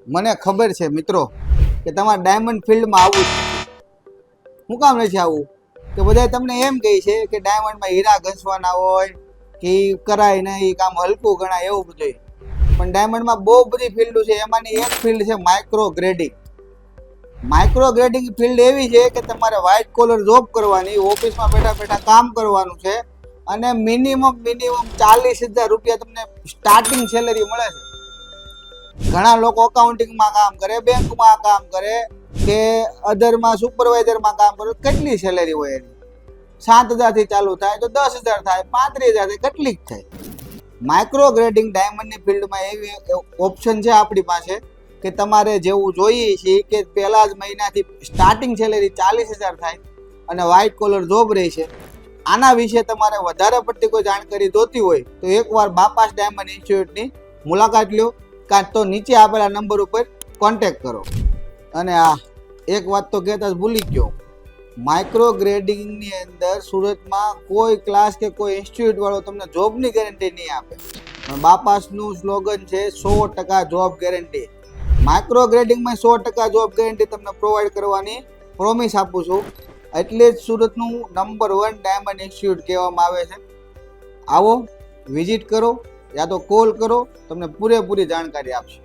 મને ખબર છે મિત્રો કે તમારે ડાયમંડ ફિલ્ડમાં આવવું જ નથી. શું કામ નથી આવવું? કે બધા તમને એમ કહે છે કે ડાયમંડમાં હીરા ઘસવાના હોય કે ઈ કરાય નહીં, કામ હલકું ગણાય એવું બધું. પણ ડાયમંડમાં બહુ બધી ફિલ્ડો છે. એમાંની એક ફિલ્ડ છે micro grading. Micro grading field એવી છે કે તમારે વ્હાઇટ કોલર જોબ કરવાની, ઓફિસમાં બેઠા બેઠા કામ કરવાનું છે અને મિનિમમ 40,000 રૂપિયા તમને સ્ટાર્ટિંગ સેલેરી મળે છે. ઘણા લોકો અકાઉન્ટિંગમાં કામ કરે, બેંકમાં કામ કરે કે અધરમાં સુપરવાઇઝરમાં કામ કરે. કેટલી સેલેરી હોય એની? 7,000 થી ચાલુ થાય તો 10,000 થાય, 35,000 થાય, કેટલીક થાય. માઇક્રો ગ્રેડિંગ ડાયમંડની ફિલ્ડમાં એવી ઓપ્શન છે આપણી પાસે કે તમારે જેવું જોઈએ છે કે પહેલા જ મહિનાથી સ્ટાર્ટિંગ સેલેરી 40,000 થાય અને વ્હાઇટ કોલર જોબ રહે છે. આના વિશે તમારે વધારે પડતી કોઈ જાણકારી જોતી હોય તો એકવાર બાપાસ ડાયમંડ ઇન્સ્ટિટ્યૂટની મુલાકાત લો, કાં તો નીચે આપેલા નંબર ઉપર કોન્ટેક્ટ કરો. અને આ એક વાત તો કહેતા જ ભૂલી ગયો, માઇક્રો ગ્રેડિંગની અંદર સુરતમાં કોઈ ક્લાસ કે કોઈ ઇન્સ્ટિટ્યૂટ વાળો તમને જોબની ગેરંટી નહીં આપે. પણ બાપાસનું સ્લોગન છે 100% જોબ ગેરંટી. માઇક્રો ગ્રેડિંગમાં 100% જોબ ગેરંટી તમને પ્રોવાઈડ કરવાની પ્રોમિસ આપું છું. એટલે જ સુરતનું નંબર 1 ડાયમંડ ઇન્સ્ટિટ્યૂટ કહેવામાં આવે છે. આવો, વિઝિટ કરો યા તો કોલ કરો, તમને પૂરેપૂરી જાણકારી આપશે.